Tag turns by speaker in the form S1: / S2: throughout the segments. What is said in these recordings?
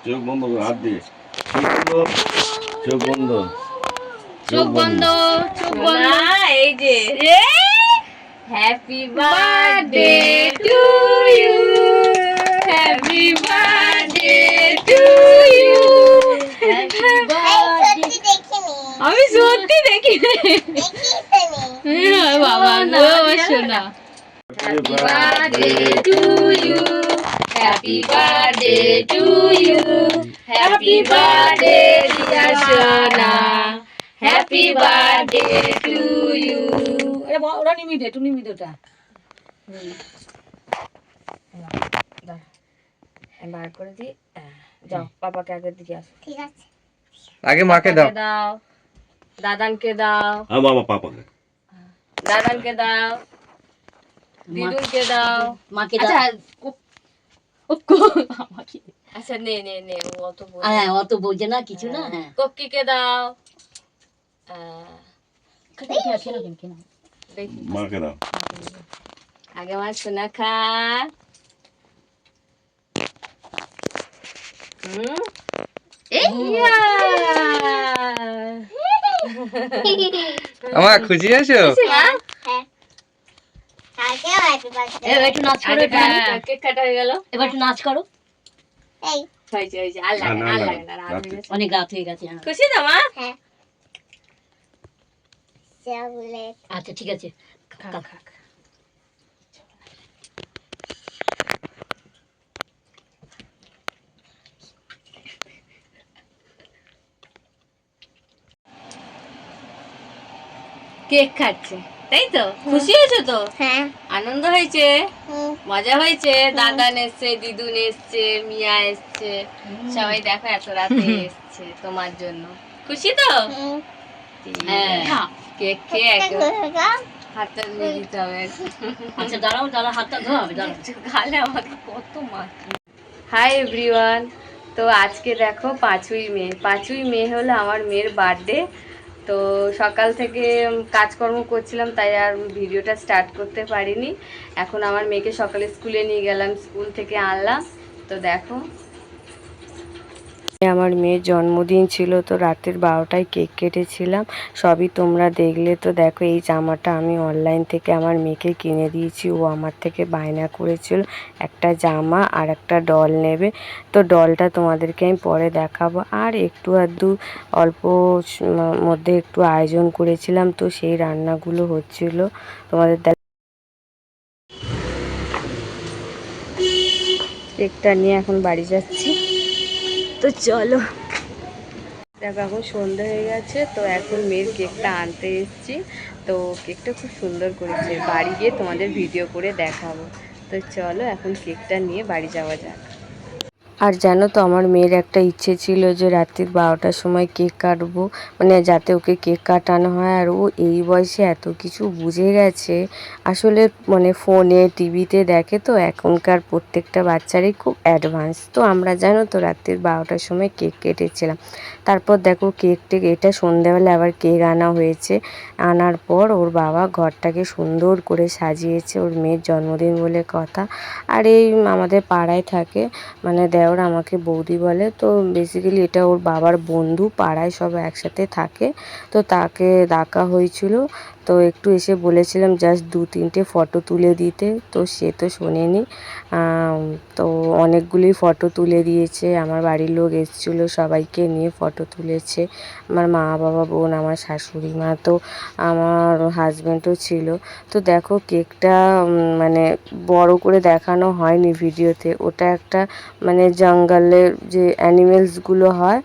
S1: চোখ বন্ধ করে হাত দিয়ে চোখ বন্ধ
S2: চোখ বন্ধ চোখ বন্ধ এই যে happy birthday to you happy birthday to you happy birthday আমি সত্যি দেখি বাবা গো শোনা happy birthday to you happy birthday to you happy birthday dear সোনা হ্যাপি বার্থডে টু ইউ ওরা নিমিটে একটু নিমিটটা বার করে দি যাও পাপাকে আগের দিকে আসো ঠিক আছে
S3: আগে মাকে দাও
S2: দাও দাদানকে দাও
S1: বাবা পাপাকে
S2: দাদানকে দাও দিদুনকে দাও
S4: মাকে দাও
S2: আচ্ছা নে নে নে অত
S4: হ্যাঁ অত বোঝে না কিছু না হ্যাঁ
S2: কক্কিকে দাও দেখি
S1: মাকে দাও
S2: আগে আমার সোনা খা
S3: আমার খুশি আছো
S4: এবার একটু নাচ করো
S2: কেক কাটা হয়ে গেল
S4: এবার একটু নাচ করো
S2: হয়েছে হয়েছে আর লাগে না আর লাগে না রাত হয়ে গেছে
S4: অনেক রাত হয়ে গেছে
S2: খুশি তো মা
S4: আচ্ছা ঠিক আছে
S2: খা খা খা কেক খাচ্ছে তাই তো খুশি হয়েছে তো
S5: হ্যাঁ
S2: আনন্দ হয়েছে মজা হয়েছে দাদান এসছে দিদুন এসছে মিয়া এসছে সবাই দেখো এত রাতে এসছে তোমার জন্য খুশি তো
S4: হ্যাঁ
S2: কেক খেয়ে একদম হাতটা নিয়ে দিতে হবে
S4: আচ্ছা দাঁড়াও দাঁড়াও হাতটা ধোয়া হবে দাঁড়াও
S2: গালে আমাকে কত মার হাই এভরিওয়ান তো আজকে দেখো 5ই মে হলো আমার মেয়ের বার্থডে তো সকাল থেকে কাজকর্ম করছিলাম তাই আর ভিডিওটা স্টার্ট করতে পারিনি এখন আমার মেয়েকে সকালে স্কুলে নিয়ে গেলাম স্কুল থেকে আনলাম তো দেখো আমার মেয়ের জন্মদিন ছিল তো রাতের 12টায় কেক কেটেছিলাম সবই তোমরা দেখলে তো দেখো এই জামাটা আমি অনলাইন থেকে আমার মেয়েকে কিনে দিয়েছি ও আমার থেকে বায়না করেছিল একটা জামা আর একটা ডল নেবে তো ডলটা তোমাদেরকে আমি পরে দেখাবো আর একটু আধটু অল্প মধ্যে একটু আয়োজন করেছিলাম তো সেই রান্নাগুলো হচ্ছিল তোমাদের কেকটা নিয়ে এখন বাড়ি যাচ্ছি তো চলো দেখো এখন সন্ধ্যা হয়ে গেছে তো এখন মেয়ের কেকটা আনতে এসেছি তো কেকটা খুব সুন্দর করেছে বাড়ি গিয়ে তোমাদের ভিডিও করে দেখাবো তো চলো এখন কেকটা নিয়ে বাড়ি যাওয়া যাক আর জানো তো আমার মেয়ের একটা ইচ্ছে ছিল যে রাত্রির 12টার সময় কেক কাটবো মানে যাতে ওকে কেক কাটানো হয় আর ও এই বয়সে এত কিছু বুঝে গেছে আসলে মানে ফোনে টিভিতে দেখে তো এখনকার প্রত্যেকটা বাচ্চারই খুব অ্যাডভান্স তো আমরা জানো তো রাত্রির 12টার সময় কেক কেটেছিলাম তারপর দেখো এটা সন্ধ্যাবেলা আবার কেক আনা হয়েছে আনার পর ওর বাবা ঘরটাকে সুন্দর করে সাজিয়েছে ওর মেয়ের জন্মদিন বলে কথা আর এই আমাদের পাড়ায় থাকে মানে দেওর আমাকে বৌদি বলে তো বেসিক্যালি এটা ওর বাবার বন্ধু পাড়ায় সব একসাথে থাকে তো তাকে ডাকা হয়েছিল তো একটু এসে বলেছিলাম জাস্ট 2-3টে ফটো তুলে দিতে তো সে তো শোনেনি তো অনেকগুলি ফটো তুলে দিয়েছে আমার বাড়ির লোক এসেছিল সবাইকে নিয়ে ফটো তুলেছে আমার মা বাবা বোন আমার শাশুড়ি মা তো আমার হাজব্যান্ডও ছিল তো দেখো কেকটা মানে বড় করে দেখানো হয়নি ভিডিওতে ওটা একটা মানে জঙ্গলের যে অ্যানিমেলসগুলো হয়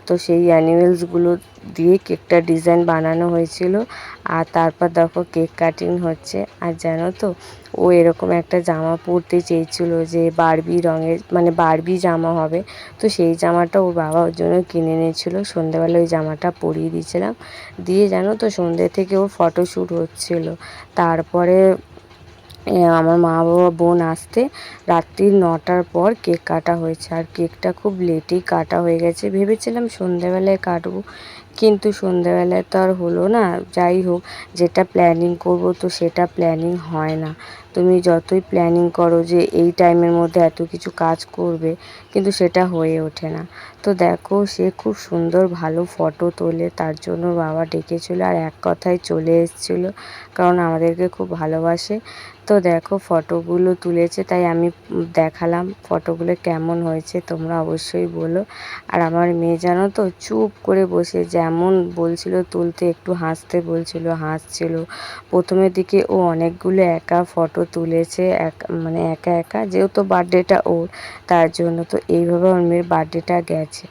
S2: তো সেই অ্যানিমেলসগুলো দিয়ে কেকটা ডিজাইন বানানো হয়েছিল আর তারপর দেখো কেক কাটিং হচ্ছে আর জানো তো ও এরকম একটা জামা পরতে চেয়েছিল যে বারবি রঙের মানে বারবি জামা হবে তো সেই জামাটা ওর বাবা ওর জন্য কিনে এনেছিল সন্ধ্যেবেলা ওই জামাটা পরিয়ে দিয়েছিলাম দিয়ে জানো তো সন্ধ্যে থেকে ওর ফটোশ্যুট হচ্ছিল তারপরে আমার মা বাবা বোন আসতে রাত্রি 9টার পর কেক কাটা হয়েছে আর কেকটা খুব লেটেই কাটা হয়ে গেছে ভেবেছিলাম সন্ধ্যেবেলায় কাটবো কিন্তু সন্ধ্যাবেলায় তো আর হলো না। যাই হোক, যেটা প্ল্যানিং করব তো সেটা প্ল্যানিং হয় না। তুমি যতই প্ল্যানিং করো যে এই টাইমের মধ্যে এত কিছু কাজ করবে, কিন্তু সেটা হয়ে ওঠে না। তো দেখো, সে খুব সুন্দর ভালো ফটো তোলে, তার জন্য বাবা ডেকেছিল আর এক কথায় চলে এসেছিলো, কারণ আমাদেরকে খুব ভালোবাসে। তো দেখো ফটোগুলো তুলেছে, তাই আমি দেখালাম ফটোগুলো কেমন হয়েছে, তোমরা অবশ্যই বলো। আর আমার মেয়ে জানো তো, চুপ করে বসে যেমন বলছিল তুলতে, একটু হাসতে বলছিল হাসছিল। প্রথমের দিকে ও অনেকগুলো একা ফটো তুলেছে, মানে একা একা, যেহেতু বার্থডেটা ওর, তার জন্য। তো এইভাবে আমার মেয়ের বার্থডেটা গেছে।